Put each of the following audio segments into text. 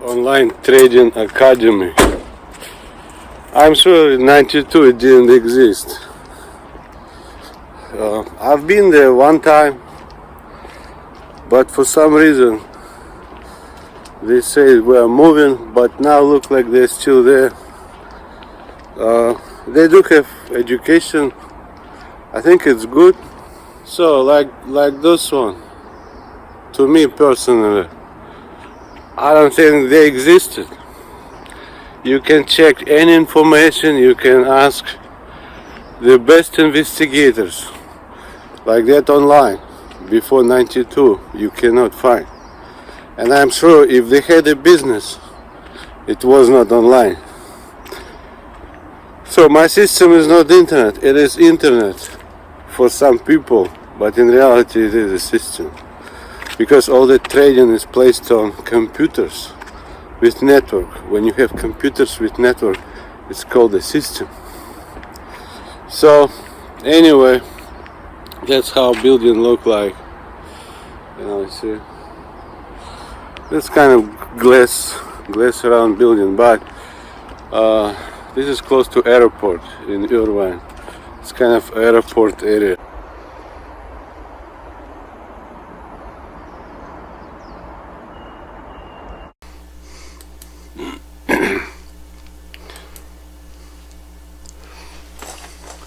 Online Trading Academy. I'm sure in '92 it didn't exist. I've been there one time, but for some reason they say we're moving, but now look like they're still there. They do have education. I think it's good. So like this one, to me personally, I don't think they existed. You can check any information, you can ask the best investigators like that online. Before '92 you cannot find. And I'm sure if they had a business, it was not online. So my system is not internet, it is internet for some people, but in reality it is a system. Because all the trading is placed on computers with network. When you have computers with network, it's called a system. So anyway, that's how building look like. See, this kind of glass around building, but this is close to airport in Irvine. It's kind of airport area.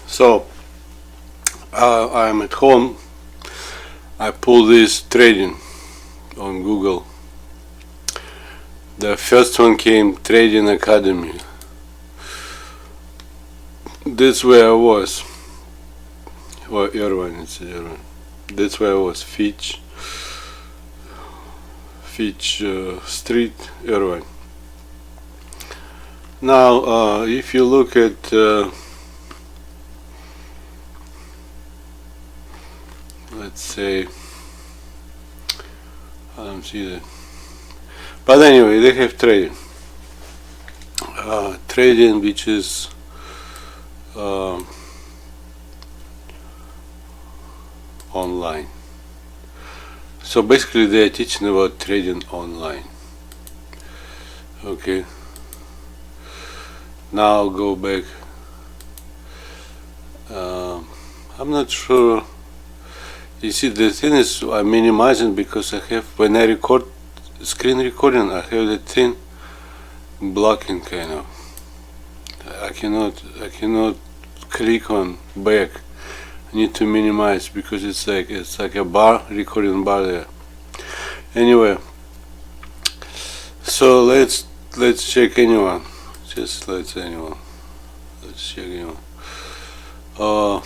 So I'm at home. I pull this trading on Google. The first one came Trading Academy. That's where I was. Or Irvine, it's Irvine. That's where I was. Fitch Street, Irvine. Now, if you look at let's say, I don't see that. But anyway, they have trading. Trading, which is online. So basically they are teaching about trading online. Okay. Now go back. I'm not sure. You see, the thing is, I'm minimizing because I have, when I record screen recording, I have the thing blocking kind of. I cannot click on back. I need to minimize because it's like a bar, recording bar there. Anyway, so let's check anyone. Just let's check anyone. No.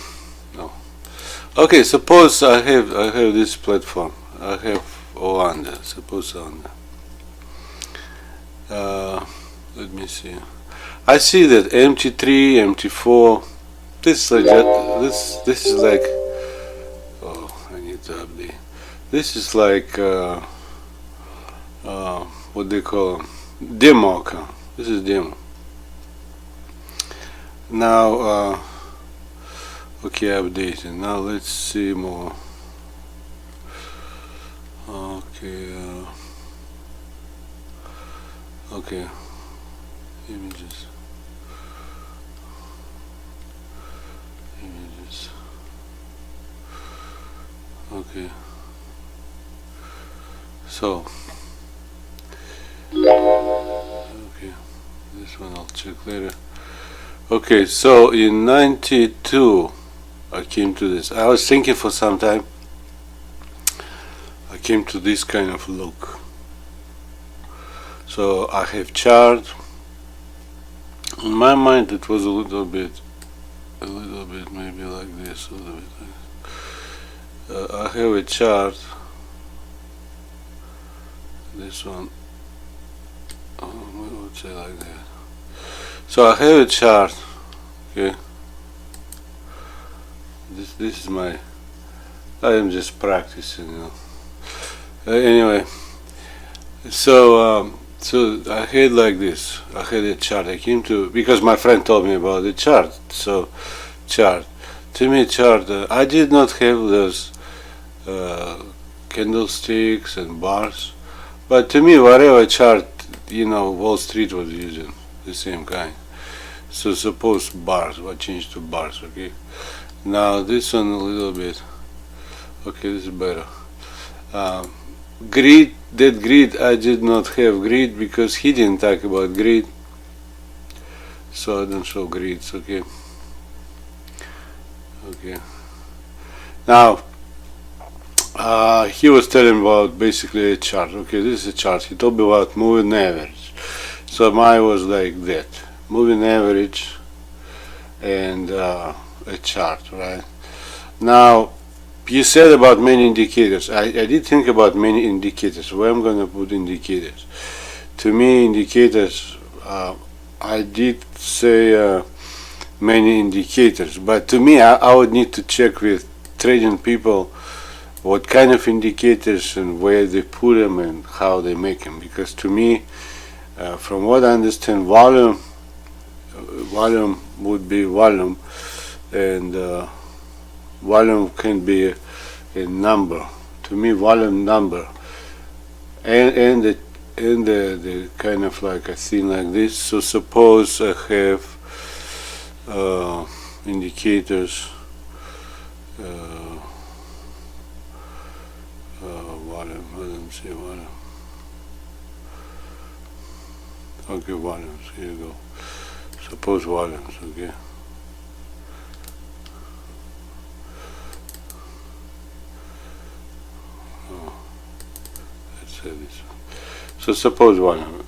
Okay, suppose I have this platform. I have Oanda. Suppose Oanda. Let me see. I see that MT3, MT4. This is like. Oh, I need to update. This is like what they call them? Demo account. This is demo. Now. Okay, updated. Now let's see more. Okay. Okay. Images. Okay. So. Okay. This one I'll check later. Okay, so in '92. I came to this. I was thinking for some time. I came to this kind of look. So I have chart. In my mind, it was a little bit maybe like this. A little bit like this. I have a chart. This one. I would say like that. So I have a chart. Okay. This is my. I am just practicing, anyway, so I had like this. I had a chart. I came to because my friend told me about the chart. So chart. To me, chart. I did not have those candlesticks and bars, but to me, whatever chart Wall Street was using the same kind. So suppose bars, what changed to bars, okay? Now this one a little bit, okay, this is better. Greed, that greed, I did not have greed because he didn't talk about greed. So I don't show greeds, okay? Okay. Now, he was telling about basically a chart. Okay, this is a chart. He told me about moving average. So mine was like that. Moving average and a chart, right? Now, you said about many indicators. I did think about many indicators. Where I'm going to put indicators. To me, indicators, I did say many indicators. But to me, I would need to check with trading people what kind of indicators and where they put them and how they make them. Because to me, from what I understand, volume would be volume, and volume can be a number. To me, volume number, and the kind of like a thing like this. So suppose I have indicators. Volume. Let me see volume. Okay, volumes. Here you go. Suppose volumes. Okay. Let's say this. So suppose volume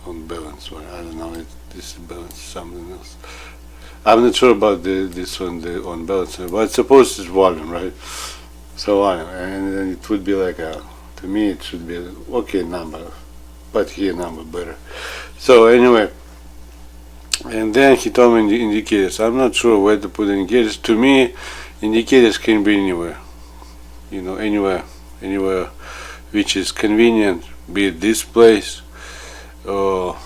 on balance one. I don't know if this is balance something else. I'm not sure about this one, the on balance, but suppose it's volume, right? So volume, and then it would be like to me it should be okay number, but here number better. So anyway, and then he told me the indicators. I'm not sure where to put indicators. To me, indicators can be anywhere, anywhere which is convenient, be it this place, or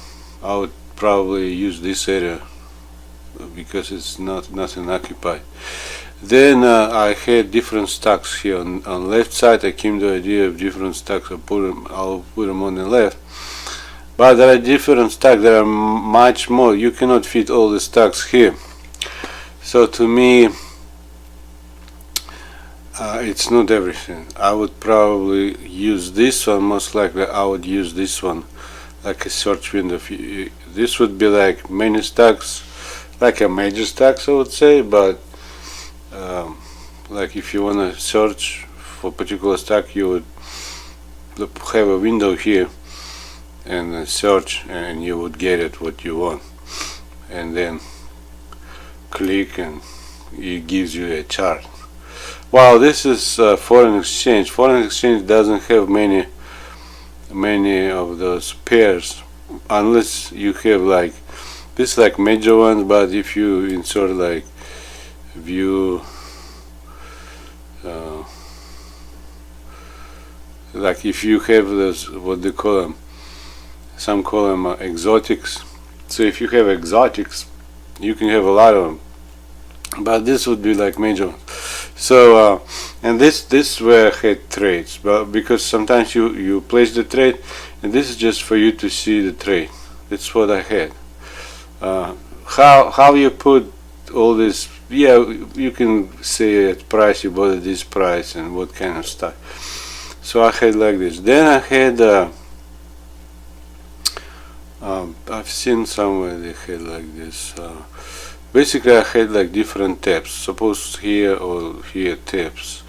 I would probably use this area because it's nothing occupied. Then I had different stocks here on left side. I came to the idea of different stocks. I'll put them on the left. But there are different stocks. There are much more. You cannot fit all the stocks here. So to me, it's not everything. I would probably use this one. Most likely, I would use this one like a search window. This would be like many stocks, like a major stocks, I would say, but like if you want to search for a particular stock, you would have a window here and search, and you would get it what you want, and then click and it gives you a chart. Wow, this is foreign exchange. Foreign exchange doesn't have many of those pairs unless you have like this, like major ones. But if you insert like view, like if you have those, what they call them, some call them exotics. So if you have exotics, you can have a lot of them, but this would be like major. So and this where I had trades, but because sometimes you place the trade, and this is just for you to see the trade. That's what I had. How you put all this? Yeah, you can say at price you bought at this price and what kind of stuff. So I had like this. Then I had I've seen somewhere they had like this. Basically, I had like different tabs. Suppose here or here tabs,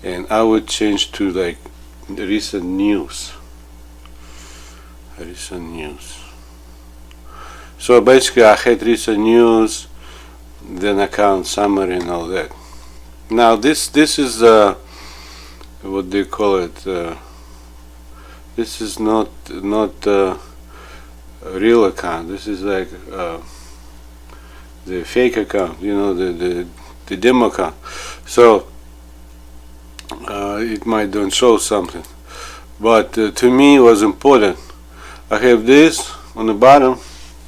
and I would change to like recent news. Recent news. So basically, I had recent news, then account summary and all that. Now this is what they call it. This is not a real account. This is like the fake account, the demo account. So it might don't show something, but to me it was important. I have this on the bottom.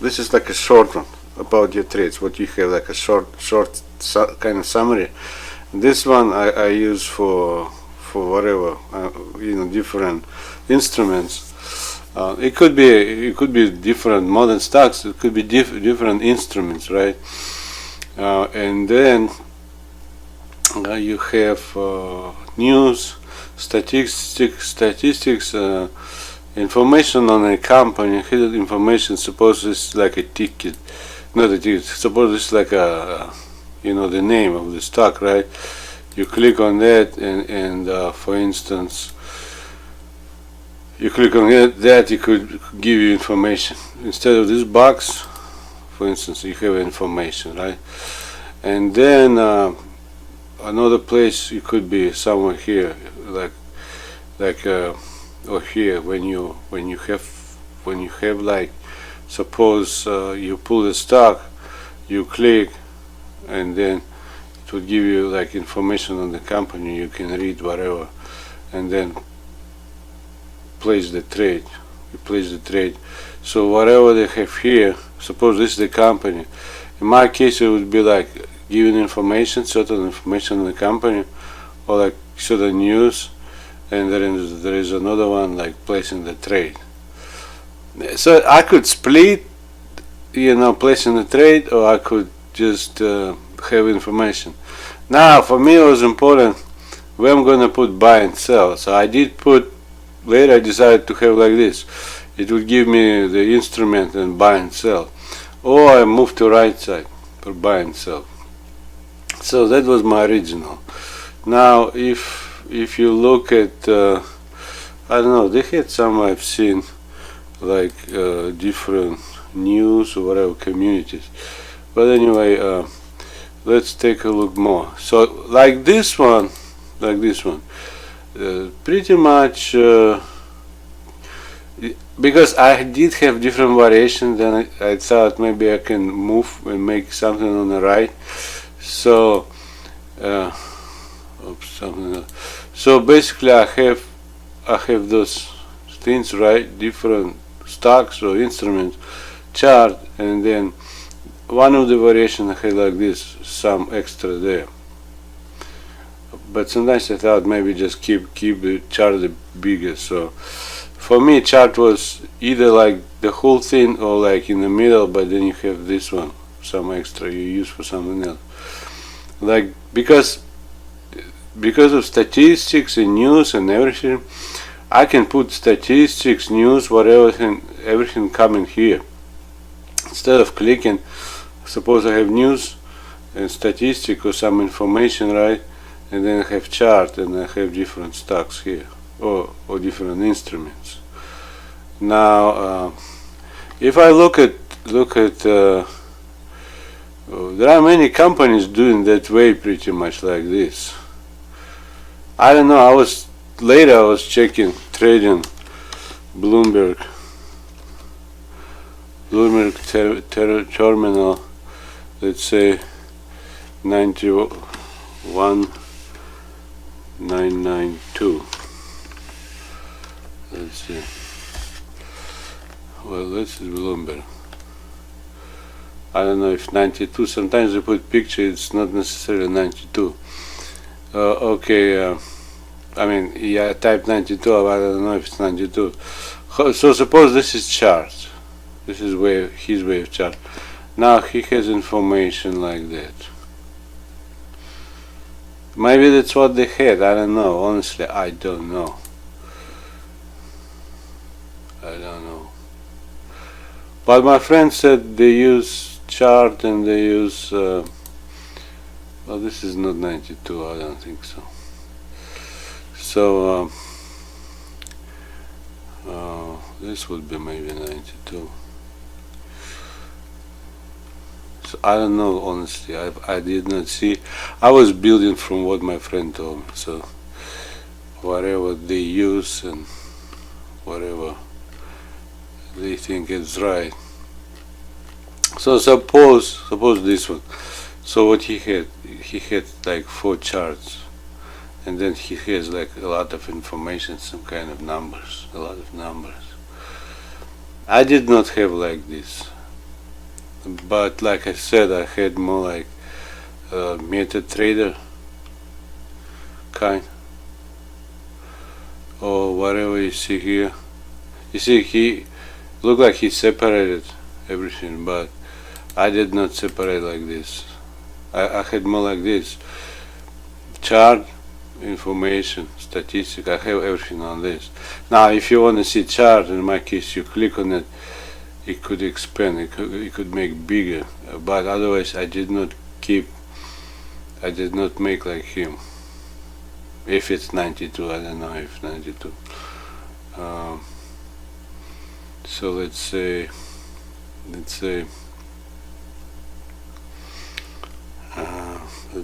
This is like a short one about your trades. What you have like a short kind of summary. This one I use for whatever, different instruments. It could be different modern stocks. It could be different instruments, right? And then you have news, statistics, information on a company, hidden information. Suppose it's like a ticket, not a ticket. Suppose it's like the name of the stock, right? You click on that, and for instance, you click on that, it could give you information. Instead of this box, for instance, you have information, right? And then another place, you could be somewhere here, or here, when you have like, suppose you pull the stock, you click, and then it will give you like information on the company. You can read whatever, and then place the trade. You place the trade. So whatever they have here, suppose this is the company. In my case, it would be like giving information, certain information on the company, or like certain news, and then there is another one like placing the trade. So I could split, placing the trade, or I could just have information. Now, for me, it was important where I'm gonna put buy and sell. So I did put. Later I decided to have like this. It would give me the instrument and buy and sell. Or I moved to right side for buy and sell. So that was my original. Now if you look at I don't know, they had some I've seen like different news or whatever communities. But anyway, let's take a look more. So like this one, pretty much because I did have different variations, then I thought maybe I can move and make something on the right. So something else. So basically I have those things, right, different stocks or instruments, chart, and then one of the variations I had like this, some extra there. But sometimes I thought maybe just keep the chart the biggest. So for me, chart was either like the whole thing or like in the middle, but then you have this one, some extra you use for something else. Like because of statistics and news and everything, I can put statistics, news, whatever, everything coming here. Instead of clicking, suppose I have news and statistics or some information, right? And then I have chart, and I have different stocks here, or different instruments. Now, if I look at there are many companies doing that way, pretty much like this. I don't know. I was checking trading Bloomberg terminal. Let's say 91,992. Let's see. Well, this is Bloomberg. I don't know if 92. Sometimes they put picture. It's not necessarily 92. Okay. I mean, yeah, I typed 92. But I don't know if it's 92. So suppose this is chart. This is his way of chart. Now he has information like that. Maybe that's what they had. I don't know. Honestly, I don't know. But my friend said they use chart and they use. Well, this is not 92. I don't think so. So this would be maybe 92. So I don't know, honestly. I did not see. I was building from what my friend told me. So whatever they use and whatever they think is right. So suppose this one. So what he had like 4 charts, and then he has like a lot of information, some kind of numbers, a lot of numbers. I did not have like this, but like I said, I had more like MetaTrader kind, or whatever you see here. You see, he looked like he separated everything, but I did not separate like this. I had more like this. Chart, information, statistic, I have everything on this. Now if you want to see chart, in my case you click on it, it could expand, it could make bigger, but otherwise I did not make like him. If it's 92, I don't know if 92. So let's say let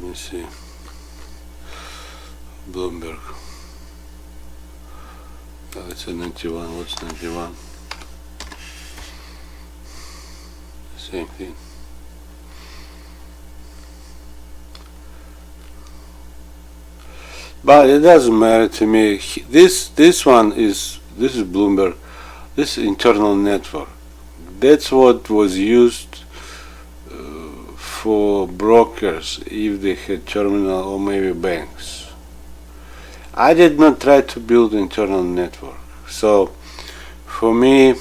me see, Bloomberg. Let's say 91. What's 91? Same thing. But it doesn't matter to me. This is Bloomberg. This is internal network. That's what was used for brokers if they had terminal, or maybe banks. I did not try to build internal network. So for me,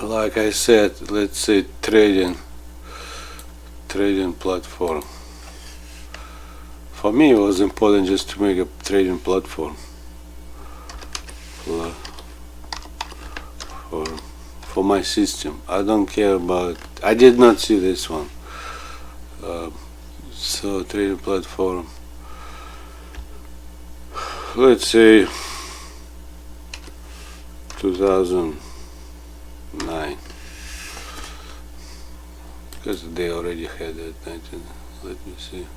like I said, let's say trading platform. For me, it was important just to make a trading platform for my system. I don't care about. I did not see this one. So trading platform. Let's say 2009, because they already had it. Let me see.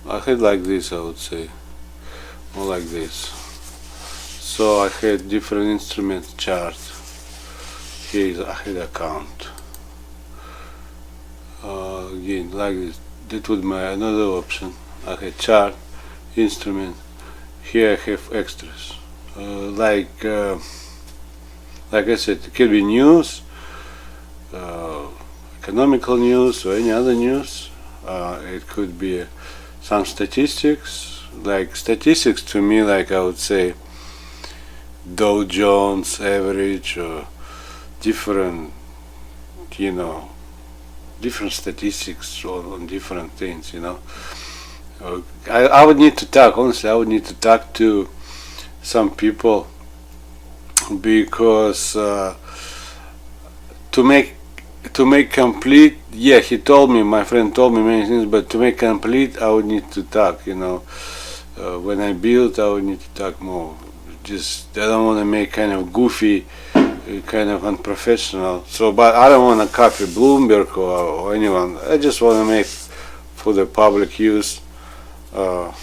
I had like this, I would say, more like this. So I had different instruments chart. Here I had account. Again, like this. That would be another option. I had chart, instrument. Here I have extras. Like I said, it could be news, economical news, or any other news. It could be some statistics. Like statistics to me, like I would say Dow Jones average, or different, different statistics on different things, I would need to talk, honestly, I would need to talk to some people, because to make complete, yeah, my friend told me many things, but to make complete, I would need to talk, when I build, I would need to talk more. Just, I don't want to make kind of goofy, kind of unprofessional, but I don't want to copy Bloomberg or anyone. I just want to make for the public use, the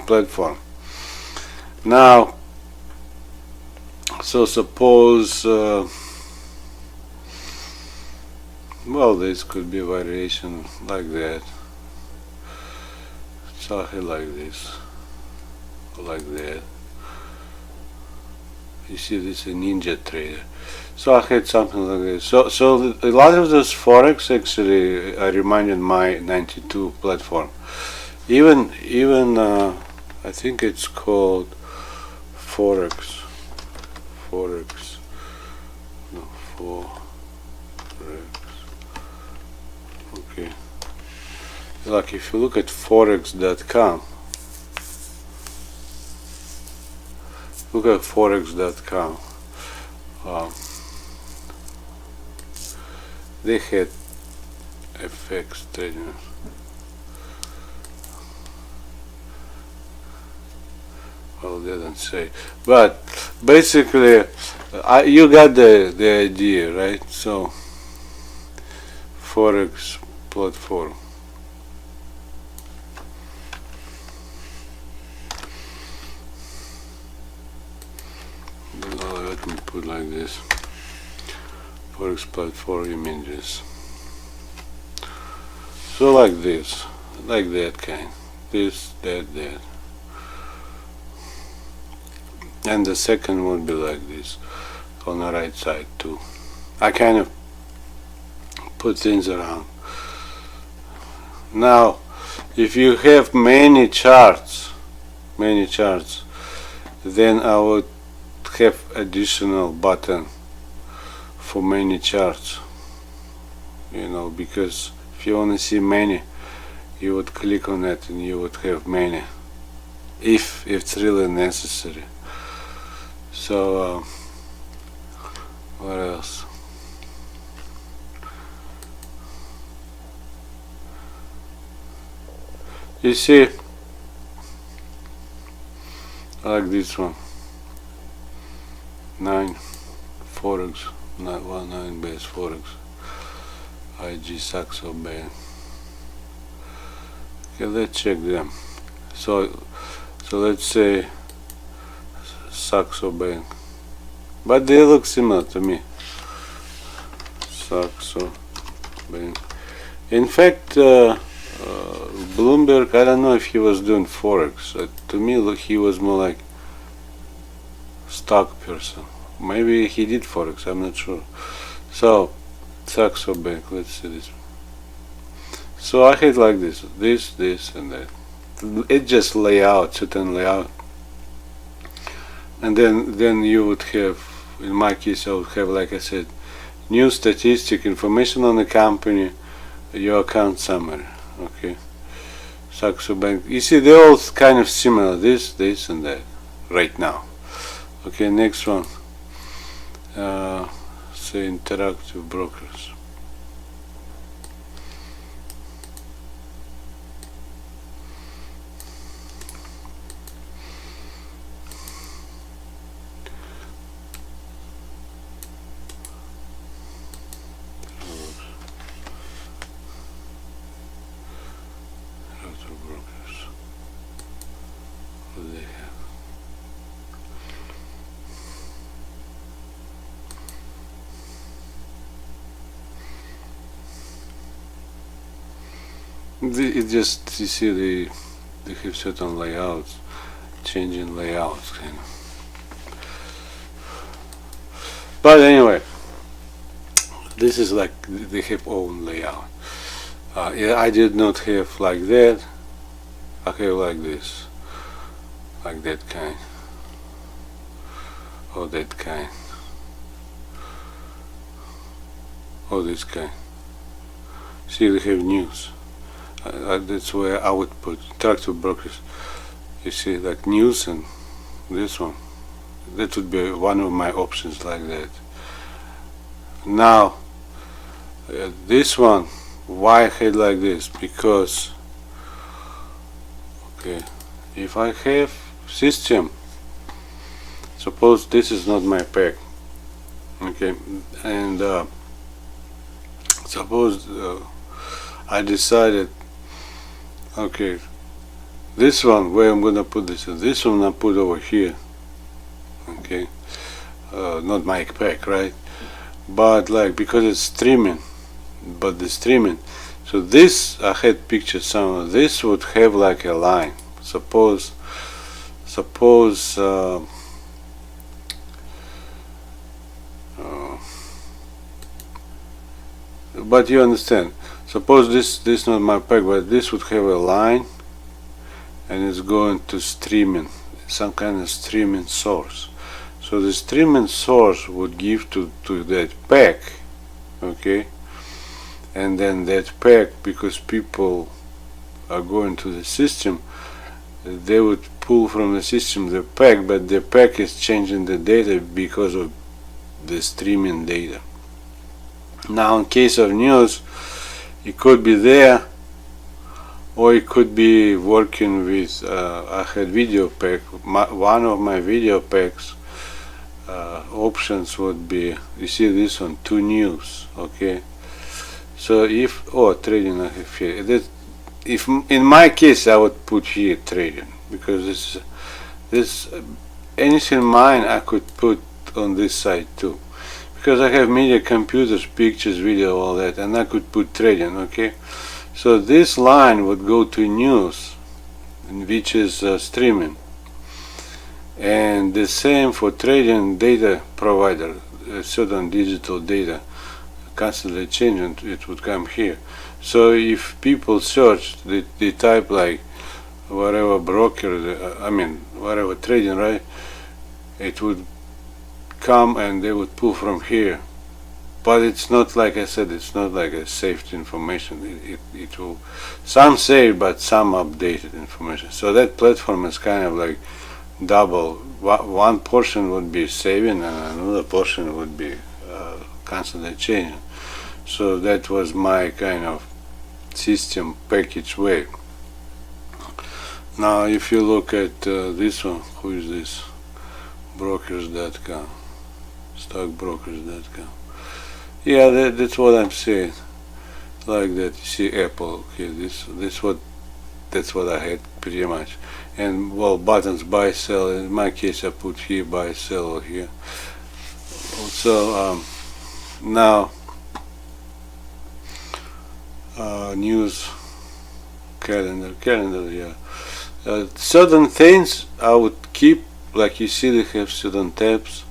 platform. Now, so suppose, this could be a variation like that. So I had like this, like that. You see, this is a Ninja Trader. So I had something like this. So a lot of those forex actually reminded my 92 platform. Even I think it's called Forex. No, Forex. Okay. Like if you look at forex.com. Look at forex.com. They had FX trading. Well, they didn't say, but basically, you got the idea, right? So, Forex platform. Let me put like this. Forex platform images. So like this, like that kind. This, that. And the second would be like this, on the right side too. I kind of put things around. Now, if you have many charts, many charts, then I would have additional button for many charts, you know, because if you want to see many, you would click on it and you would have many, if it's really necessary. So what else? You see, like this one, 9 Forex, not 9 base Forex, IG Saxo Bank. Okay, let's check them. So let's say Saxo Bank, but they look similar to me. Saxo Bank. In fact, Bloomberg, I don't know if he was doing Forex. To me, look, he was more like stock person. Maybe he did Forex, I'm not sure. So, Saxo Bank, let's see this. So I had like this, and that. It just layout, certain layout. And then you would have, in my case, I would have, like I said, new statistic, information on the company, your account summary. Okay. Saxo Bank. You see, they're all kind of similar. This, and that. Right now. Okay. Next one. Say Interactive Brokers. It just, you see, they have certain layouts, changing layouts, kind of. But anyway, this is like they have own layout. Yeah, I did not have like that. I have like this, like that kind, or that kind, or this kind. See, they have news. That's where I would put Interactive Brokers. You see, like news and this one. That would be one of my options, like that. Now, this one, why I had like this? Because, okay, if I have system, suppose this is not my pack, okay, and suppose I decided, okay, this one, where I'm gonna put this one I put over here, okay, not my pack, right? But like, because it's streaming, so this, I had pictured somewhere, this would have like a line. Suppose but you understand, suppose this not my pack, but this would have a line and it's going to streaming, some kind of streaming source. So the streaming source would give to that pack, okay, and then that pack, because people are going to the system, they would pull from the system the pack, but the pack is changing the data because of the streaming data. Now, in case of news, it could be there, or it could be working with, I had video pack, one of my video packs options would be, you see this one, to news, okay. So if, trading, I have here, if in my case I would put here trading, because this anything mine I could put on this side too, because I have media, computers, pictures, video, all that, and I could put trading, okay. So this line would go to news, which is streaming, and the same for trading data provider, certain digital data constantly changing, it would come here. So if people search, they type like whatever broker, I mean, whatever trading, right? It would come and they would pull from here. But it's not, like I said, it's not like a saved information. It will, some saved, but some updated information. So that platform is kind of like double. One portion would be saving and another portion would be constantly changing. So that was my kind of system package way. Now if you look at this one, who is this? Brokers.com, stockbrokers.com. Yeah, that's what I'm saying. Like that, you see Apple. Okay, that's what I had pretty much. And well, buttons buy sell. In my case, I put here buy sell or here. So now news calendar. Yeah. Certain things I would keep, like you see, they have certain tabs.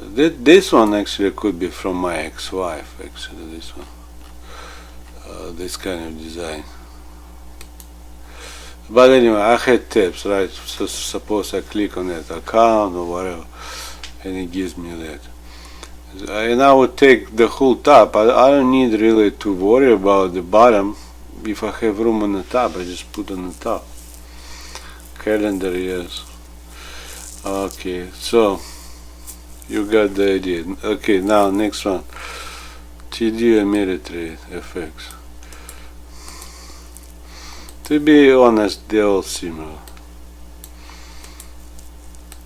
This one actually could be from my ex-wife. Actually, this one, this kind of design. But anyway, I had tabs, right? So suppose I click on that account or whatever, and it gives me that. And I would take the whole tab. I don't need really to worry about the bottom. If I have room on the top, I just put on the top. Calendar, yes. Okay, so you got the idea. Okay, now next one. TD Ameritrade FX. To be honest, they're all similar.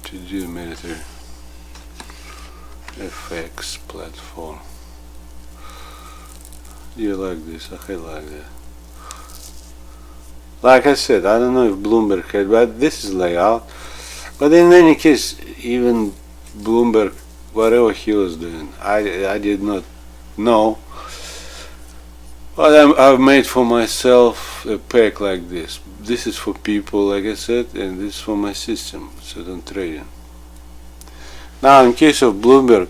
TD Ameritrade FX platform. You like this? I like that. Like I said, I don't know if Bloomberg had, but this is layout. But in any case, even Bloomberg, whatever he was doing, I did not know. But I've made for myself a pack like this. This is for people, like I said, and this is for my system, certain trading. Now, in case of Bloomberg,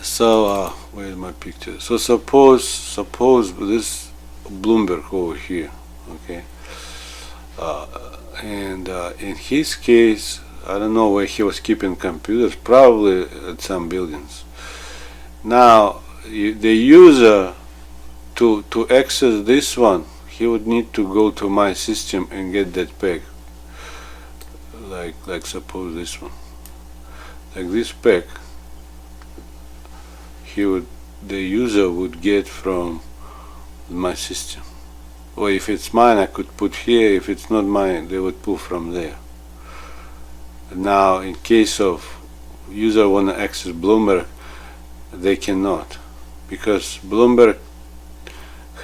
so where's my picture? So suppose this Bloomberg over here, okay, and in his case, I don't know where he was keeping computers, probably at some buildings. Now the user to access this one, he would need to go to my system and get that pack, like suppose this one, like this pack, the user would get from my system. Or if it's mine, I could put here. If it's not mine, they would pull from there. Now, in case of user want to access Bloomberg, they cannot, because Bloomberg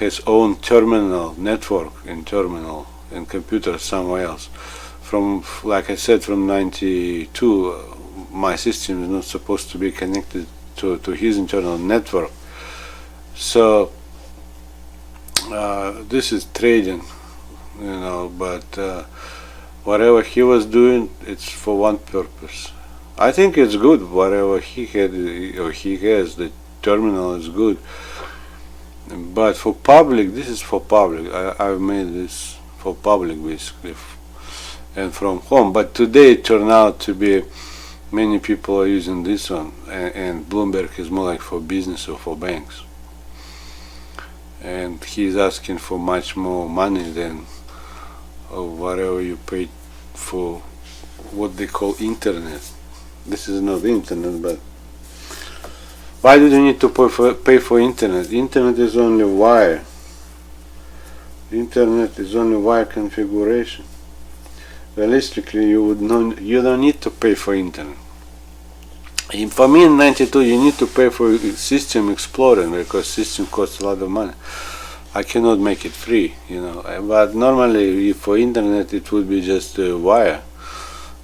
has own terminal network and terminal and computer somewhere else. From, like I said, from 92, my system is not supposed to be connected to his internal network. So this is trading, but whatever he was doing, it's for one purpose. I think it's good. Whatever he had or he has, the terminal is good. But for public, this is for public. I've made this for public basically, and from home. But today it turned out to be many people are using this one, and Bloomberg is more like for business or for banks. And he's asking for much more money than whatever you paid for what they call internet. This is not internet, but why do you need to pay for internet? Internet is only wire. Internet is only wire configuration. Realistically, you don't need to pay for internet. And for me in 92, you need to pay for System Explorer because system costs a lot of money. I cannot make it free, but normally for internet it would be just a wire.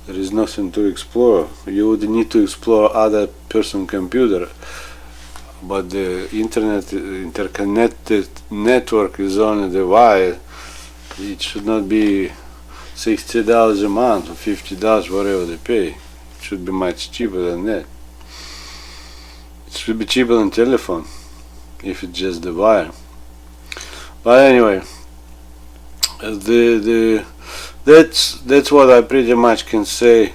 There is nothing to explore. You would need to explore other person's computer, but the internet interconnected network is only the wire. It should not be $60 a month or $50, whatever they pay. It should be much cheaper than that. It should be cheaper than telephone if it's just the wire. But anyway, That's what I pretty much can say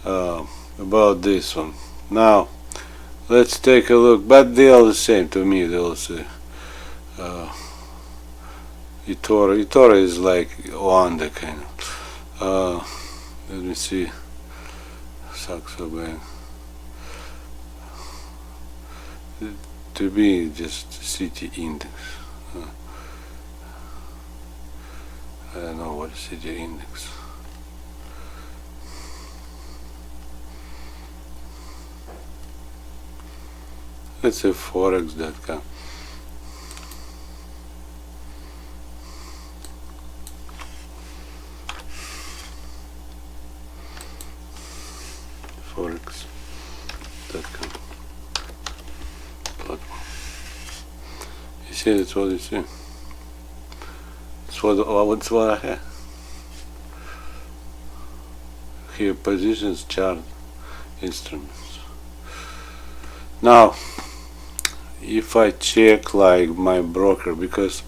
about this one. Now let's take a look, but they are the same to me. They also eToro is like Wanda kind of. Let me see. Saxo Bank. To be just city index. I don't know what is city index. Let's say forex.com. Forex.com platform. You see, that's what you see. That's what I have. Here, positions, chart, instruments. Now, if I check like my broker, because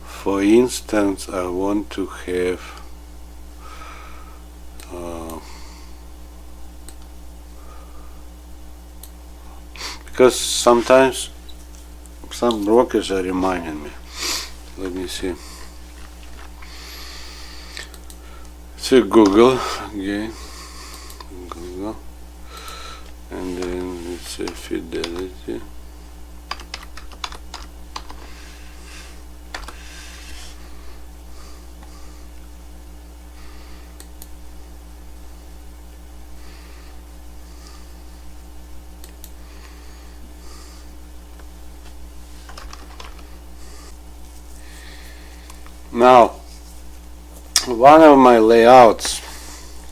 for instance I want to have because sometimes some brokers are reminding me. Let me see. So Google again, Google, and then it's a Fidelity. Now, one of my layouts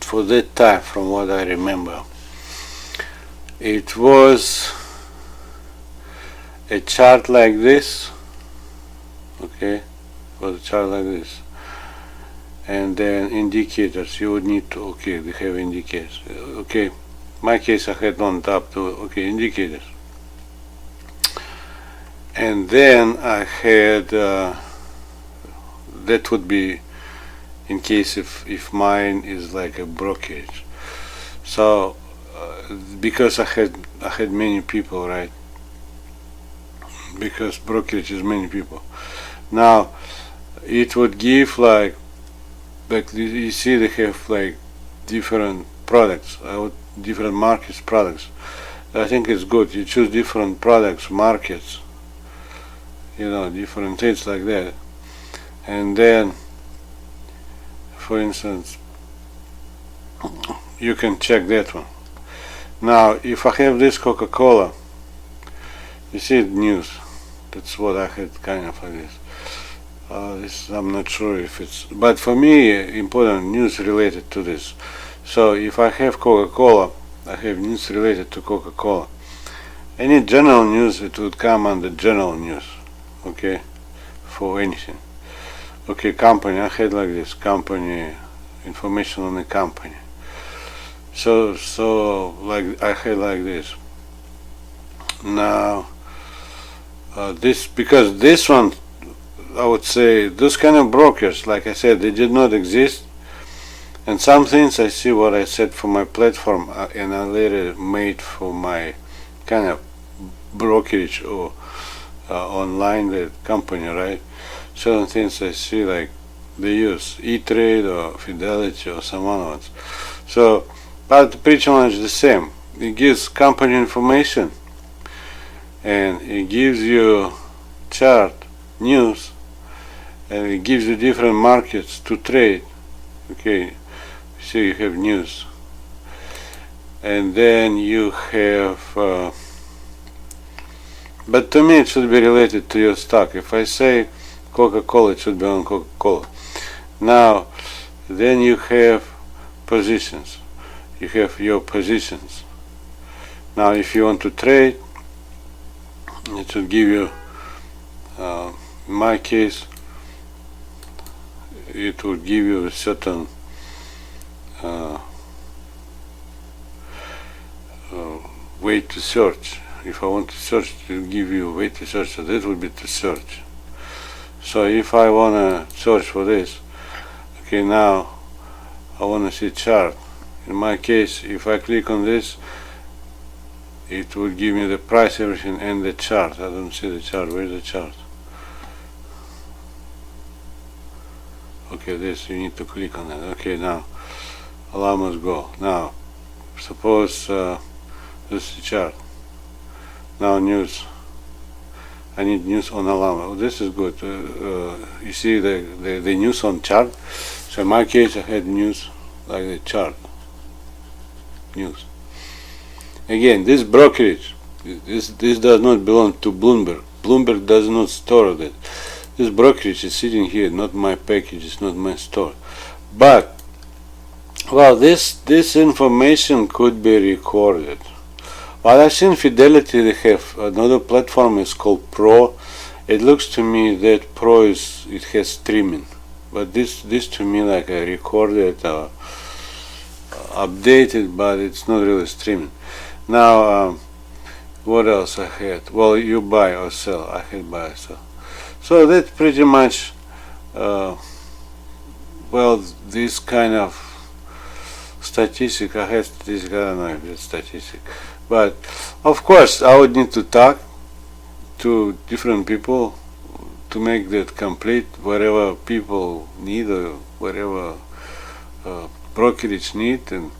for that time, from what I remember, it was a chart like this, okay, it was a chart like this, and then indicators. You would need to, okay, they have indicators, okay. In my case, I had on top to, okay, indicators, and then I had that would be in case if mine is like a brokerage. So because I had many people, right? Because brokerage is many people. Now it would give like you see, they have like different products, different markets, products. I think it's good. You choose different products, markets, you know, different things like that. And then, for instance, you can check that one. Now, if I have this Coca-Cola, you see news. That's what I had kind of like this. This I'm not sure if it's, but for me, important news related to this. So if I have Coca-Cola, I have news related to Coca-Cola. Any general news, it would come under general news, okay, for anything. Okay, company, I had like this, company, information on the company. So like I had like this. Now, this, because this one, I would say, those kind of brokers, like I said, they did not exist. And some things I see what I said for my platform, and I later made for my kind of brokerage or online the company, right? Certain things I see like they use E-Trade or Fidelity or some other ones. So, but pretty much the same. It gives company information and it gives you chart, news, and it gives you different markets to trade. Okay, so you have news, and then you have. But to me, it should be related to your stock. If I say Coca-Cola, it should be on Coca-Cola. Now, then you have positions. You have your positions. Now, if you want to trade, it should give you, in my case, it would give you a certain way to search. If I want to search, it will give you a way to search, so that would be to search. So if I wanna search for this, okay, now I wanna see chart. In my case, if I click on this, it would give me the price, everything, and the chart. I don't see the chart. Where's the chart? Okay, this, you need to click on it. Okay, now alarm must go. Now suppose this is the chart. Now news. I need news on alarm. Oh, this is good. You see the news on chart. So in my case, I had news like the chart. News. Again, this brokerage, this does not belong to Bloomberg. Bloomberg does not store that. This brokerage is sitting here, not my package, it's not my store. But, well, this information could be recorded. Well, I've seen Fidelity, they have another platform, is called Pro. It looks to me that Pro it has streaming. But this to me like a recorded, updated, but it's not really streaming. Now, what else I had? Well, you buy or sell. I had buy or sell. So that's pretty much, well, this kind of statistic. I had statistic. I don't know if it's statistic, but of course I would need to talk to different people to make that complete. Whatever people need or whatever brokerage need, and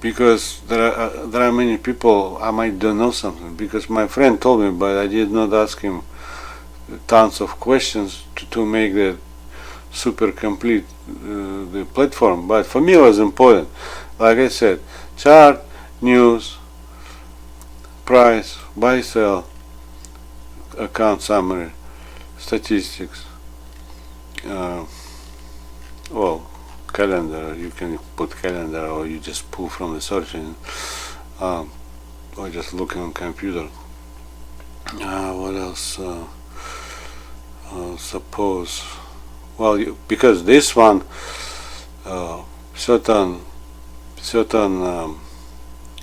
because there are many people I might don't know something, because my friend told me, but I did not ask him tons of questions to make that super complete the platform. But for me it was important, like I said, chart, news, price, buy, sell, account summary, statistics, well, calendar. You can put calendar, or you just pull from the search engine, or just looking on computer. What else? Suppose, well, because this one, certain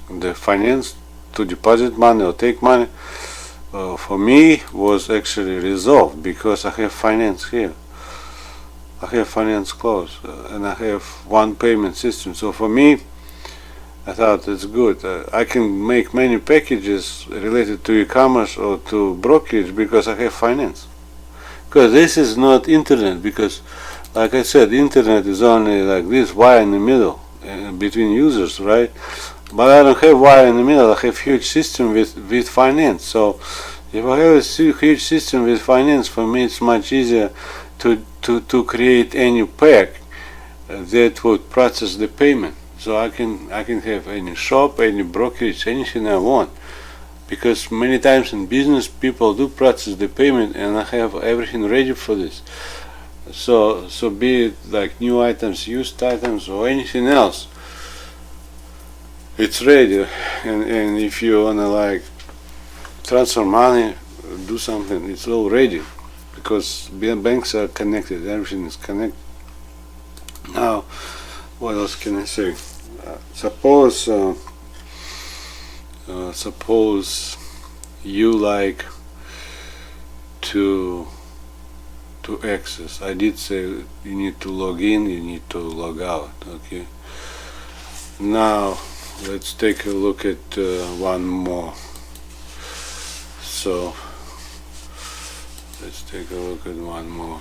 the finance to deposit money or take money, for me was actually resolved, because I have finance here. I have finance close, and I have one payment system. So for me, I thought it's good. I can make many packages related to e-commerce or to brokerage because I have finance. Because this is not internet, because like I said, internet is only like this wire in the middle between users, right? But I don't have wire in the middle. I have huge system with finance. So if I have a huge system with finance, for me it's much easier to create any pack that would process the payment. So I can have any shop, any brokerage, anything I want, because many times in business people do process the payment, and I have everything ready for this. So be it like new items, used items, or anything else, it's ready. And if you wanna like transfer money, do something, it's all ready, because banks are connected, everything is connected. Now, what else can I say? Suppose you like to access. I did say you need to log in, you need to log out. Okay. Now let's take a look at one more. So let's take a look at one more.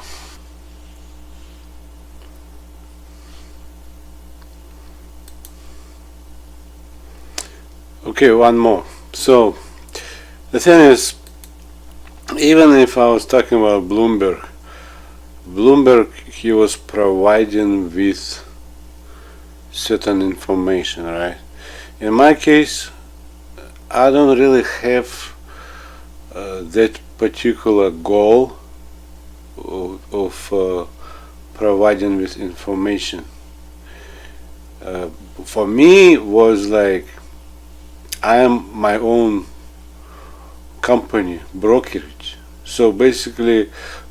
Okay, one more. So the thing is, even if I was talking about Bloomberg, he was providing with certain information, right? In my case, I don't really have that particular goal of providing with information. For me, was like I am my own company, brokerage. So basically,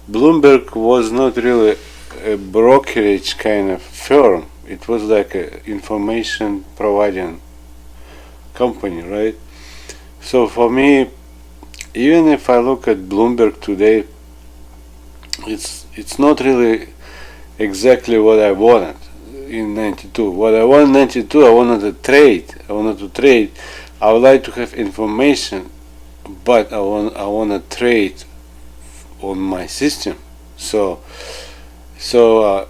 Bloomberg was not really a brokerage kind of firm. It was like a information providing company, right? So for me, even if I look at Bloomberg today, it's not really exactly what I wanted in 92. What I wanted in 92, I wanted to trade. I would like to have information, but I want to trade on my system. So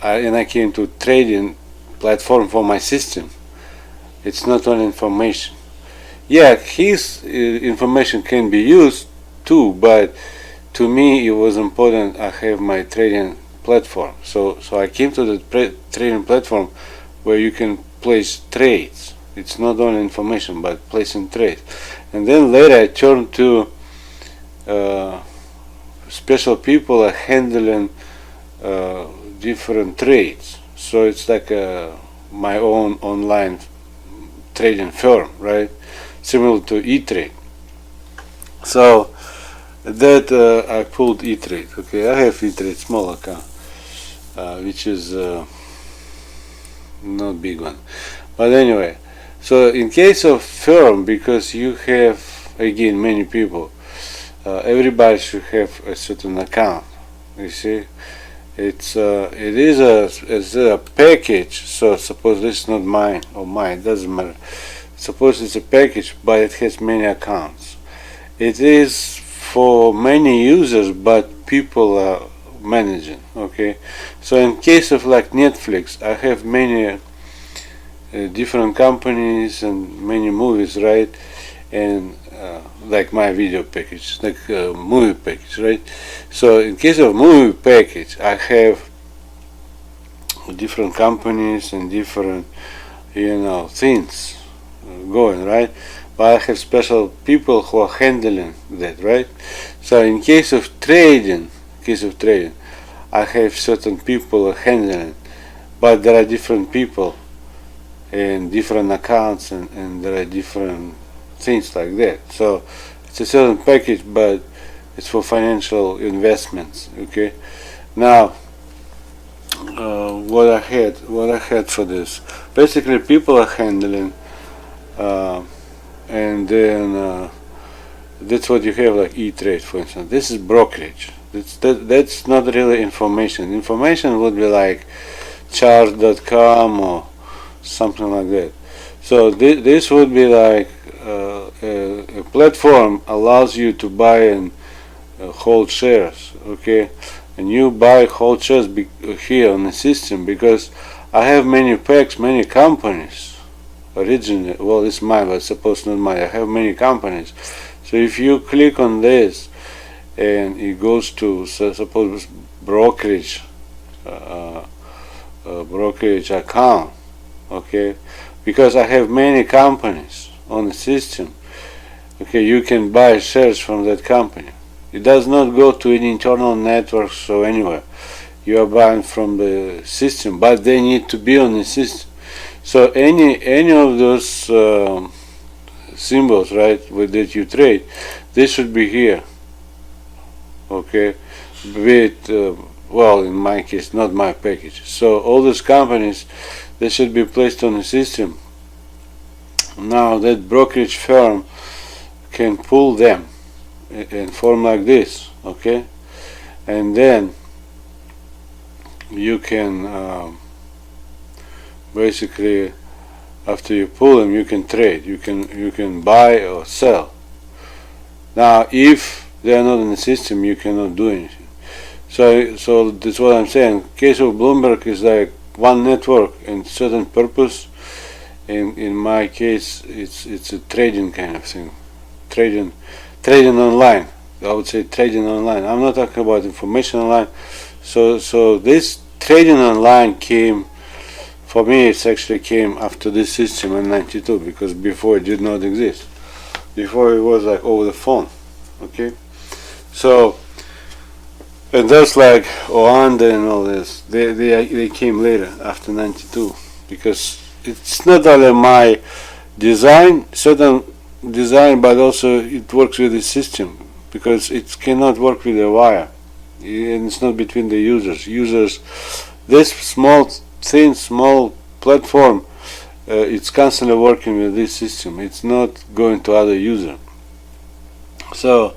I came to trading platform for my system. It's not only information. Yeah, his information can be used too, but to me it was important I have my trading platform. So I came to the trading platform where you can place trades. It's not only information but placing trades. And then later I turned to special people are handling different trades. So it's like my own online trading firm, right? Similar to E-Trade. So that I pulled E-Trade. Okay, I have E-Trade small account, which is not big one. But anyway, so in case of firm, because you have again many people, everybody should have a certain account. You see, it is a package. So suppose this is not mine or mine, it doesn't matter. Suppose it's a package, but it has many accounts. It is for many users, but people are managing. Okay, so in case of like Netflix, I have many different companies and many movies, right? And like my video package, like movie package, right? So in case of movie package, I have different companies and different, things going, right? But I have special people who are handling that, right? So in case of trading, I have certain people handling, but there are different people and different accounts, and there are different things like that. So it's a certain package, but it's for financial investments. Okay. Now, what I had for this, basically people are handling, and then that's what you have, like E-Trade, for instance. This is brokerage. That's not really information. Information would be like chart.com or something like that. So this would be like a platform allows you to buy and hold shares, okay? And you buy hold shares here on the system, because I have many packs, many companies. Originally, well, it's mine, but suppose not mine. I have many companies. So if you click on this, and it goes to suppose brokerage account, okay, because I have many companies on the system, okay, you can buy shares from that company. It does not go to any internal networks or anywhere. You are buying from the system, but they need to be on the system. So any of those symbols, right, with that you trade, they should be here, okay, with well, in my case, not my package. So all those companies, they should be placed on the system. Now that brokerage firm can pull them and form like this, okay, and then you can basically, after you pull them, you can trade. You can buy or sell. Now, if they are not in the system, you cannot do anything. So that's what I'm saying. In case of Bloomberg is like one network and certain purpose. In my case, it's a trading kind of thing. Trading online. I would say trading online. I'm not talking about information online. So this trading online came, for me, it actually came after this system in 92, because before it did not exist. Before it was like over the phone, okay? So, and that's like Oanda and all this, they came later, after 92, because it's not only my design, certain design, but also it works with the system, because it cannot work with a wire, and it's not between the users. This small platform, it's constantly working with this system. It's not going to other user. So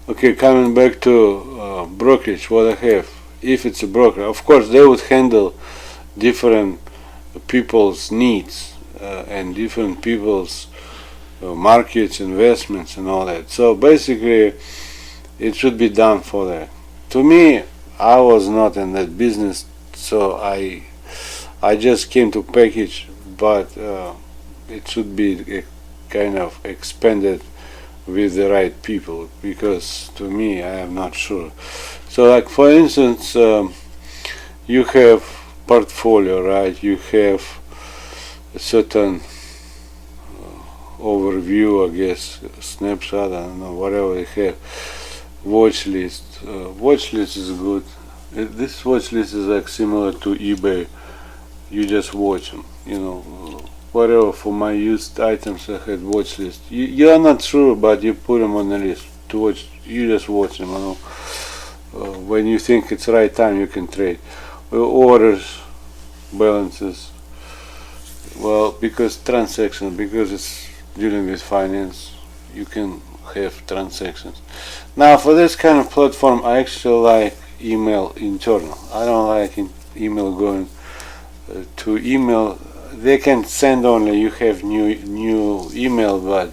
Okay, coming back to brokerage, what I have. If it's a broker, of course, they would handle different people's needs and different people's markets, investments, and all that. So basically, it should be done for that. To me, I was not in that business, so I just came to package, but it should be kind of expanded with the right people, because to me, I am not sure. So, like for instance, you have portfolio, right? You have a certain overview, I guess, snapshot, I don't know, whatever they have. Watch list. Watch list is good. This watch list is like similar to eBay. You just watch them, whatever. For my used items, I had watch list. You are not sure, but you put them on the list to watch. You just watch them. When you think it's the right time, you can trade. Orders, balances. Well, because transactions, because it's dealing with finance, you can have transactions. Now, for this kind of platform, I actually like email internal. I don't like email going to email. They can send only you have new email, but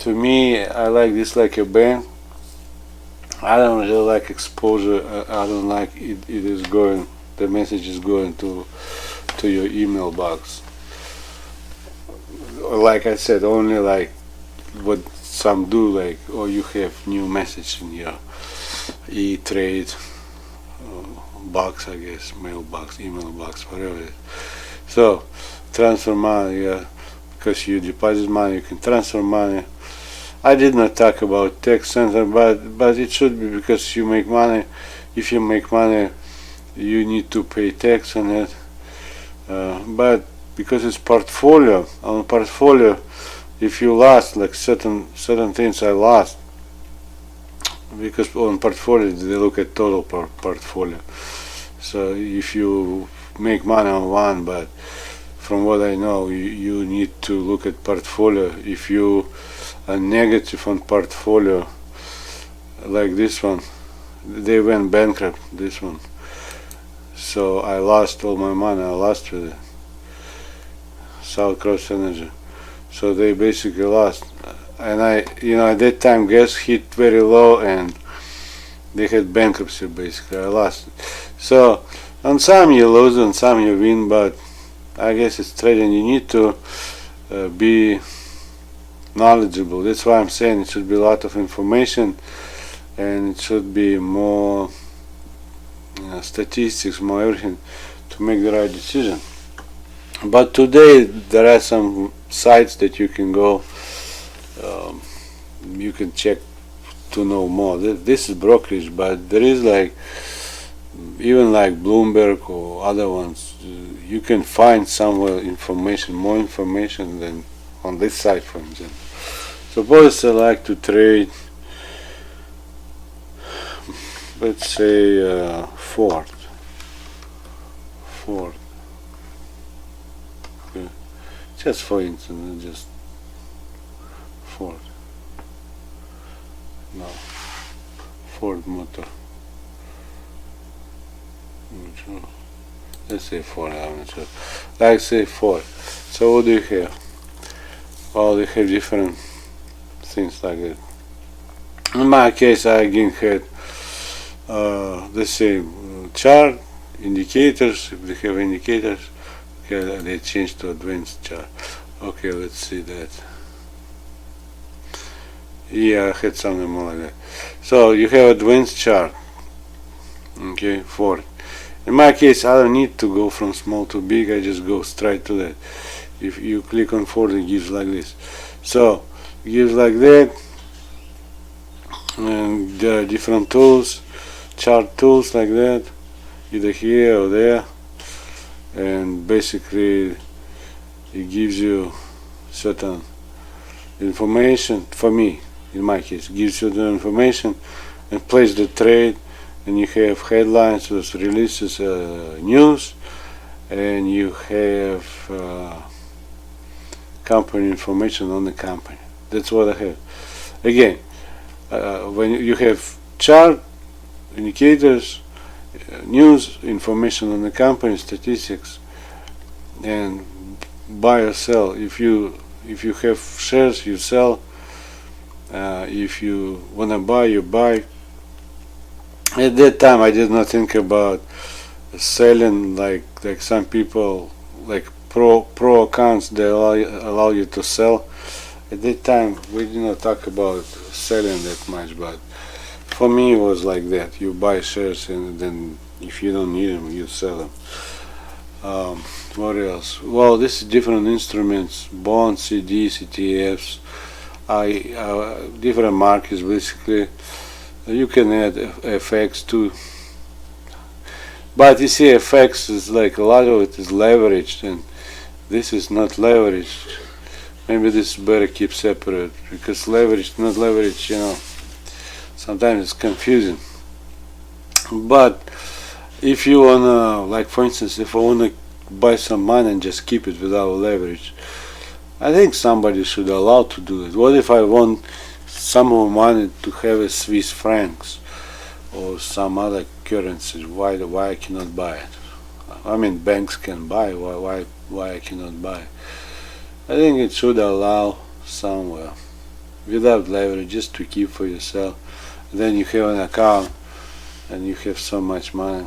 to me, I like this like a bank. I don't really like exposure. I don't like it is going, the message is going to your email box. Like I said, only like what some do, like, or you have new message in your e-trade box, I guess, mailbox, email box, whatever it is. So transfer money, because you deposit money, you can transfer money. I did not talk about tax center, but it should be, because you make money. If you make money, you need to pay tax on it. But because it's portfolio, on portfolio, if you lost, like certain things I lost, because on portfolio they look at total portfolio. So if you make money on one, but from what I know, you need to look at portfolio. If you are negative on portfolio, like this one, they went bankrupt, this one. So I lost all my money, I lost with it. South Cross Energy. So they basically lost. And at that time gas hit very low and they had bankruptcy basically. I lost. So on some you lose, on some you win, but I guess it's trading. You need to be knowledgeable. That's why I'm saying it should be a lot of information, and it should be more statistics, more everything to make the right decision. But today there are some sites that you can go, you can check to know more. This is brokerage, but there is like, even like Bloomberg or other ones, you can find somewhere information, more information than on this site, for example. Suppose I like to trade, let's say Ford. Okay. Just for instance, just Ford. No, Ford Motor. Let's say Ford, I'm not sure. Like say Ford. So what do you have? Well, they have different things like that. In my case, I again had the same chart, indicators. If they have indicators, okay, they change to advanced chart. Okay, let's see that. Yeah, I had something more like that. So you have advanced chart. Okay, Ford. In my case, I don't need to go from small to big. I just go straight to that. If you click on Ford, it gives like this. So it gives like that, and there are different tools, chart tools like that, either here or there, and basically it gives you certain information. For me, in my case, gives you the information and place the trade, and you have headlines with releases, news, and you have company information on the company. That's what I have. Again, when you have chart, indicators, news, information on the company, statistics, and buy or sell. If you have shares, you sell. If you wanna buy, you buy. At that time, I did not think about selling like some people, like pro accounts, they allow you to sell. At that time, we did not talk about selling that much, but for me it was like that. You buy shares and then if you don't need them, you sell them. What else? Well, this is different instruments, bonds, CDs, ETFs, different markets basically. You can add FX too. But you see, FX is like a lot of it is leveraged, and this is not leveraged. Maybe this is better keep separate, because leveraged, not leveraged, sometimes it's confusing. But if you wanna, like for instance, if I wanna buy some money and just keep it without leverage, I think somebody should allow to do it. What if I want some more money to have a Swiss francs or some other currency? Why I cannot buy it? I mean, banks can buy. Why I cannot buy? I think it should allow somewhere without leverage, just to keep for yourself. Then you have an account and you have so much money.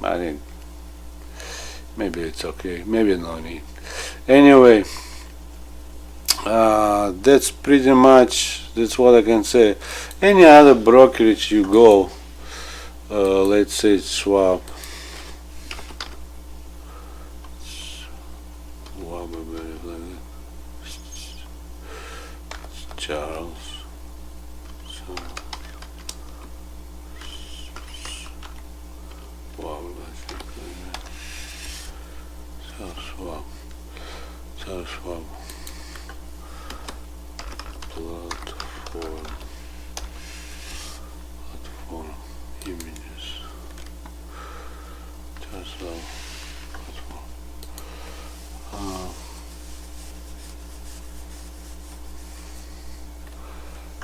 I think maybe it's okay, maybe no need. Anyway, that's pretty much, that's what I can say. Any other brokerage you go, let's say Schwab, Charles, Schwab platform images, Tesla platform.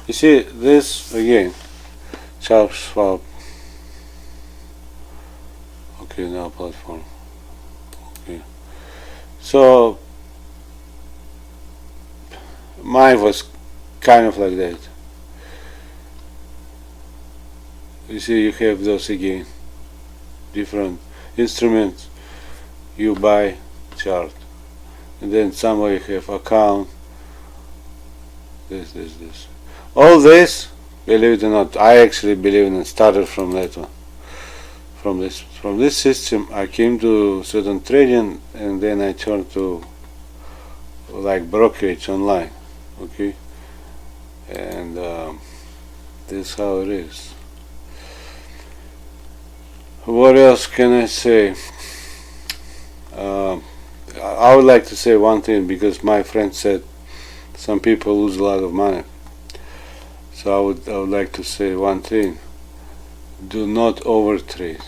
You see this again, Charles Schwab. Okay, now platform. Okay, so mine was kind of like that. You see, you have those again, different instruments. You buy chart, and then somewhere you have account. This. All this, believe it or not, I actually believe in it. Started from that one. From this system, I came to certain trading, and then I turned to like brokerage online. Okay, and this is how it is. What else can I say? I would like to say one thing, because my friend said some people lose a lot of money. So I would like to say one thing: do not overtrade.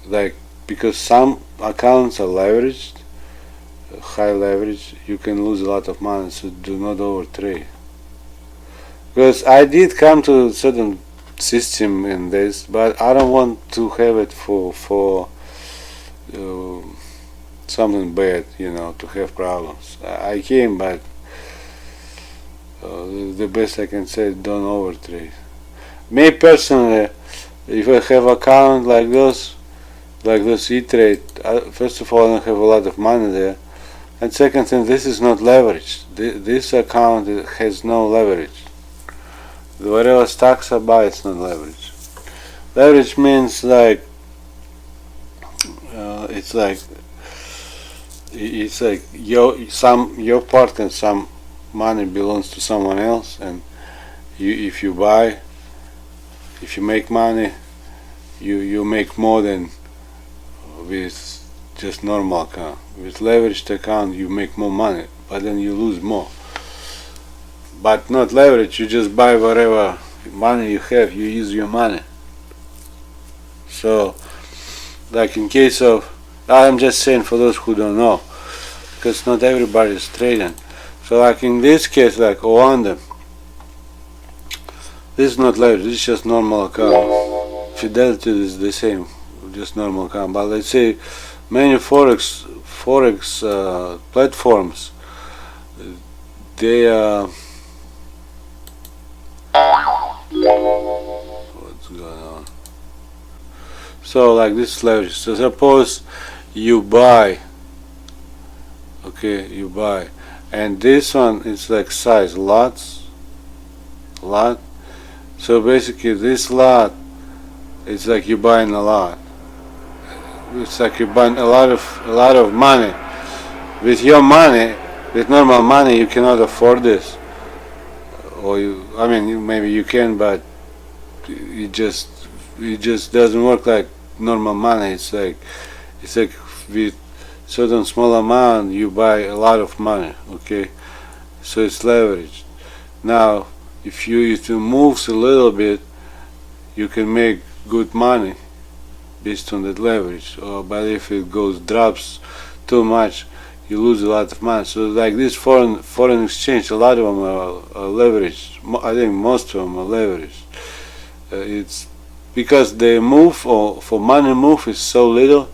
Like, because some accounts are leveraged, high leverage, you can lose a lot of money. So do not overtrade. Because I did come to a certain system in this, but I don't want to have it for something bad, to have problems. I came, but the best I can say, don't overtrade. Me personally, if I have account like this E-Trade, first of all, I don't have a lot of money there, and second thing, this is not leveraged. This account has no leverage. Whatever stocks I buy, it's not leverage. Leverage means like it's like your part and some money belongs to someone else, and if you make money, you make more than with just normal account. With leveraged account, you make more money, but then you lose more. But not leverage, you just buy whatever money you have, you use your money. So, like in case of, I'm just saying for those who don't know, because not everybody is trading. So like in this case, like Oanda, This is not leverage, this is just normal account. Fidelity is the same, just normal account. But let's say many forex platforms, they what's going on? So like this is leverage. So suppose you buy, okay, you buy, and this one is like size lot. So basically this lot, it's like you're buying a lot. It's like you're buying a lot of money. With your money, with normal money, you cannot afford this. Or I mean, maybe you can, but it just doesn't work like normal money. It's like with certain small amount you buy a lot of money. Okay, so it's leveraged. Now, if you moves a little bit, you can make good money based on that leverage. But if it drops too much, you lose a lot of money. So like this foreign exchange, a lot of them are leveraged. I think most of them are leveraged. It's because the move for money move is so little.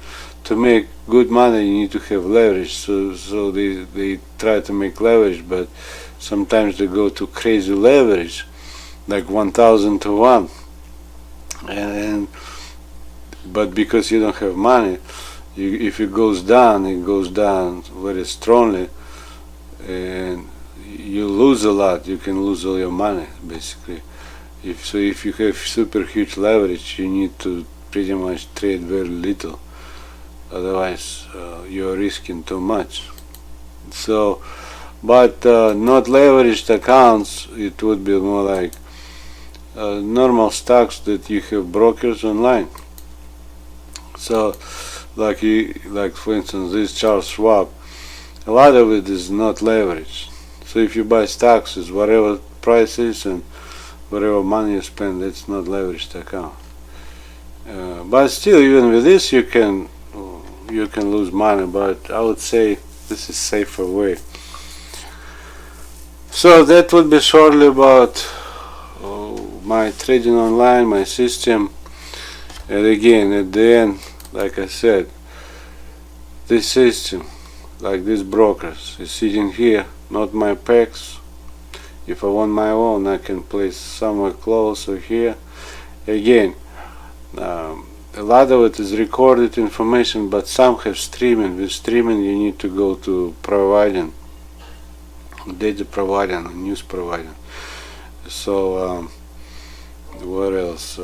To make good money, you need to have leverage. So they try to make leverage, but sometimes they go to crazy leverage, like 1,000 to 1. But because you don't have money, if it goes down very strongly, and you lose a lot. You can lose all your money basically. If you have super huge leverage, you need to pretty much trade very little. Otherwise, you're risking too much. So, but not leveraged accounts, it would be more like normal stocks that you have brokers online. So, like for instance, this Charles Schwab, a lot of it is not leveraged. So if you buy stocks, it's whatever price is and whatever money you spend, it's not leveraged account. But still, even with this, you can lose money. But I would say this is safer way. So that would be shortly about my trading online, my system. And again, at the end, like I said, this system, like these brokers, is sitting here, not my packs. If I want my own, I can place somewhere closer here. Again, a lot of it is recorded information, but some have streaming. With streaming, you need to go to providing, data provider, news provider. So what else?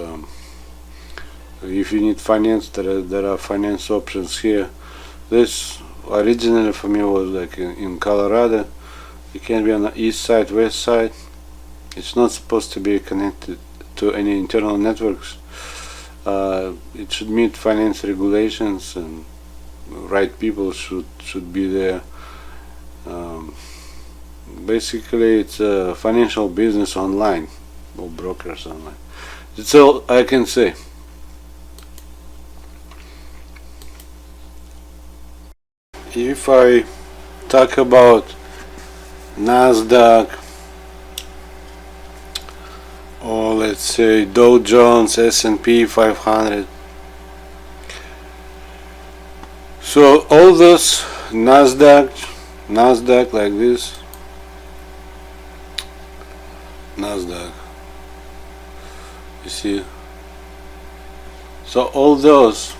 If you need finance, there are finance options here. This originally for me was like in Colorado. It can be on the east side, west side. It's not supposed to be connected to any internal networks. It should meet finance regulations, and right people should be there. Basically, it's a financial business online, or brokers online. That's all I can say. If I talk about Nasdaq, or let's say Dow Jones, S&P 500, so all those Nasdaq like this, Nasdaq, you see, so all those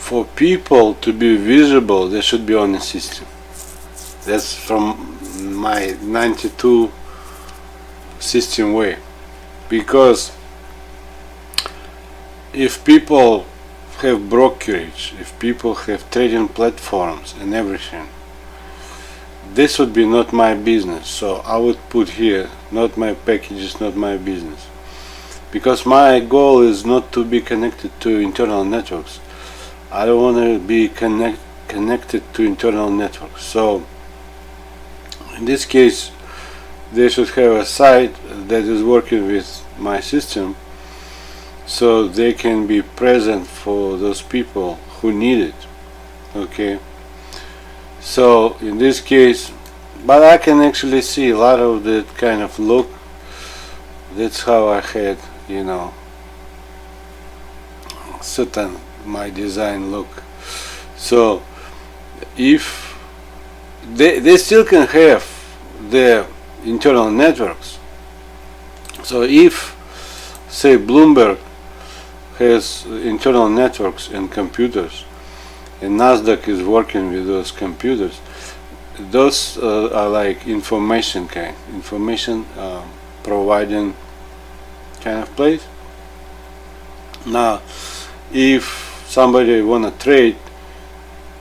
for people to be visible, they should be on the system. That's from my 92 system way. Because if people have brokerage, if people have trading platforms and everything, this would be not my business. So I would put here, not my packages, not my business. Because my goal is not to be connected to internal networks. I don't want to be connected to internal networks. So in this case, they should have a site that is working with my system, so they can be present for those people who need it. Okay, so in this case, but I can actually see a lot of that kind of look. That's how I had, certain my design look. So if they still can have their internal networks. So if, say, Bloomberg has internal networks and computers, and Nasdaq is working with those computers, those are like information providing kind of place. Now, if somebody wanna trade,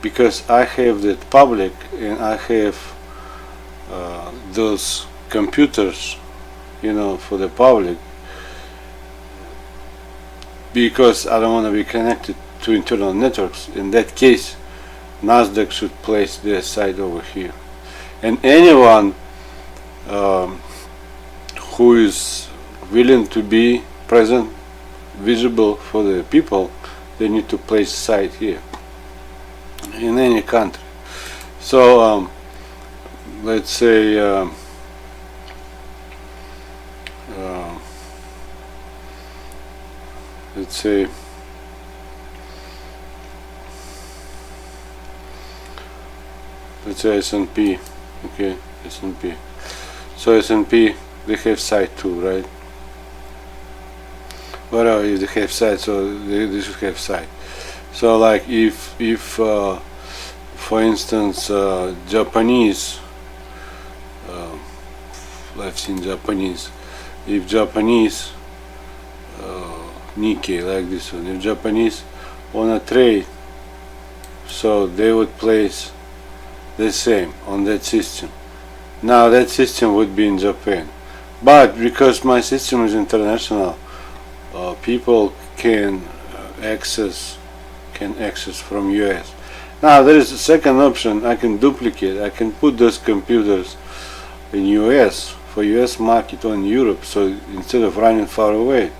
because I have that public and I have those computers, for the public, because I don't want to be connected to internal networks. In that case, Nasdaq should place their site over here, and anyone who is willing to be present, visible for the people, they need to place site here in any country. So let's say S&P. Okay, S&P. So S&P, they have site too, right? Whatever, if they have site, so they should have site. So like if for instance Japanese, I've seen Japanese, if Japanese Nikkei, like this one, if Japanese wanna trade, so they would place the same on that system. Now that system would be in Japan, but because my system is international, people can access from US. Now there is a second option. I can duplicate. I can put those computers in US for US market or in Europe. So instead of running far away,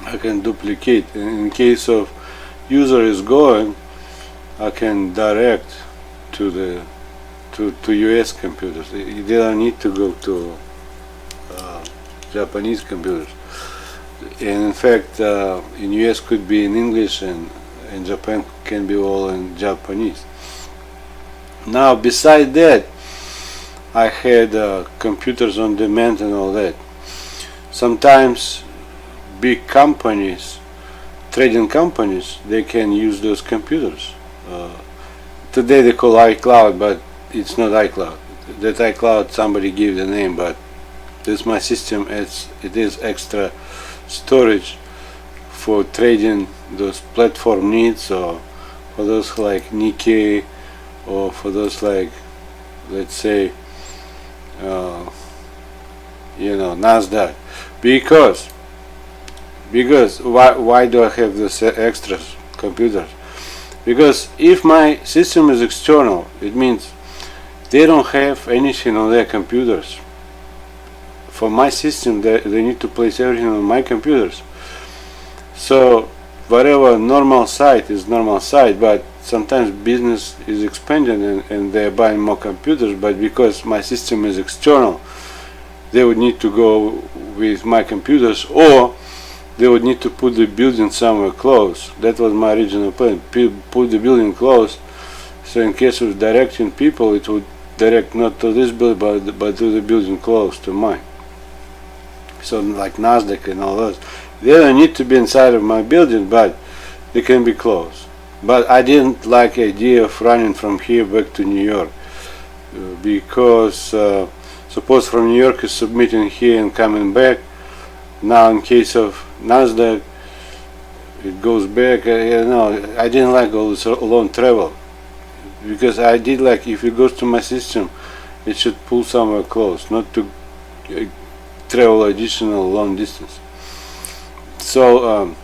I can duplicate. In case of user is going, I can direct to the to US computers. They don't need to go to Japanese computers. And in fact, in US could be in English, and in Japan can be all in Japanese. Now, beside that, I had computers on demand and all that. Sometimes big companies, trading companies, they can use those computers. Today they call iCloud, but it's not iCloud. That iCloud, somebody gave the name, but this my system. It is extra storage for trading those platform needs, or for those like Nikkei, or for those like, let's say, Nasdaq. Because why do I have this extra computers? Because if my system is external, it means they don't have anything on their computers. For my system, they need to place everything on my computers. So whatever normal site is normal site, but sometimes business is expanding and they're buying more computers, but because my system is external, they would need to go with my computers, or they would need to put the building somewhere close. That was my original plan, put the building close, so in case of directing people, it would direct not to this building, but to the building close to mine. So like Nasdaq and all those, they don't need to be inside of my building, but they can be close. But I didn't like the idea of running from here back to New York, because suppose from New York is submitting here and coming back. Now in case of Nasdaq, it goes back. I didn't like all this long travel, because I did like, if it goes to my system, it should pull somewhere close, not to travel additional long distance. So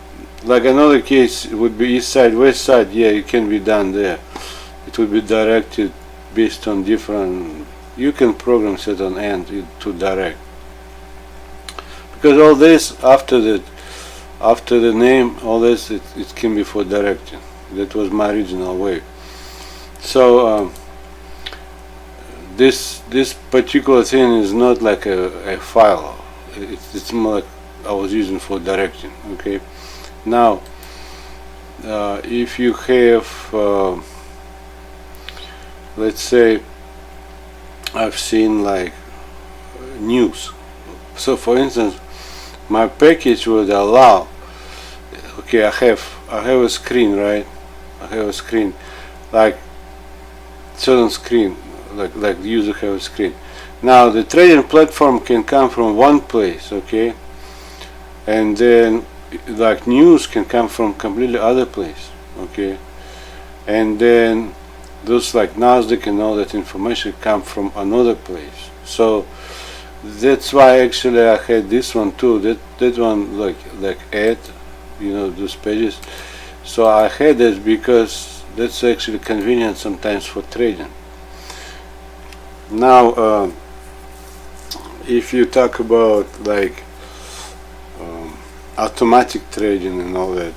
like another case would be east side, west side. Yeah, it can be done there. It would be directed based on different, you can program set on end to direct, because all this after the name, all this, it can be for directing. That was my original way. So this particular thing is not like a file. It's more like I was using for directing. Okay, now if you have let's say I've seen like news. So for instance, my package would allow, okay, I have a screen, right? I have a screen, like certain screen, like the user have a screen. Now the trading platform can come from one place, okay, and then like news can come from completely other place, okay, and then those like Nasdaq and all that information come from another place. So that's why actually I had this one too. That one like add, you know, those pages. So I had this because that's actually convenient sometimes for trading. Now, if you talk about like automatic trading and all that,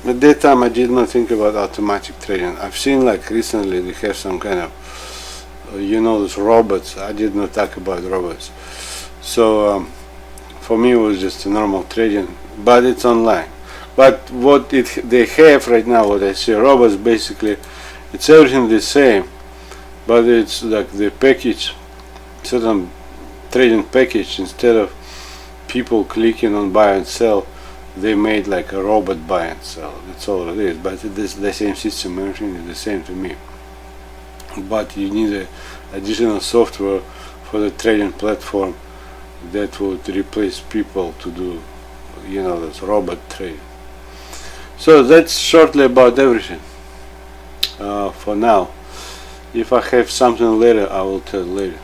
at that time I did not think about automatic trading. I've seen like recently they have some kind of you know, those robots. I did not talk about robots. So for me it was just a normal trading, but it's online. But what they have right now, what I see robots, basically it's everything the same, but it's like the package, certain trading package, instead of people clicking on buy and sell, they made like a robot buy and sell. That's all it is. But it's the same system, everything is the same to me. But you need additional software for the trading platform that would replace people to do, you know, this robot trading. So that's shortly about everything for now. If I have something later, I will tell later.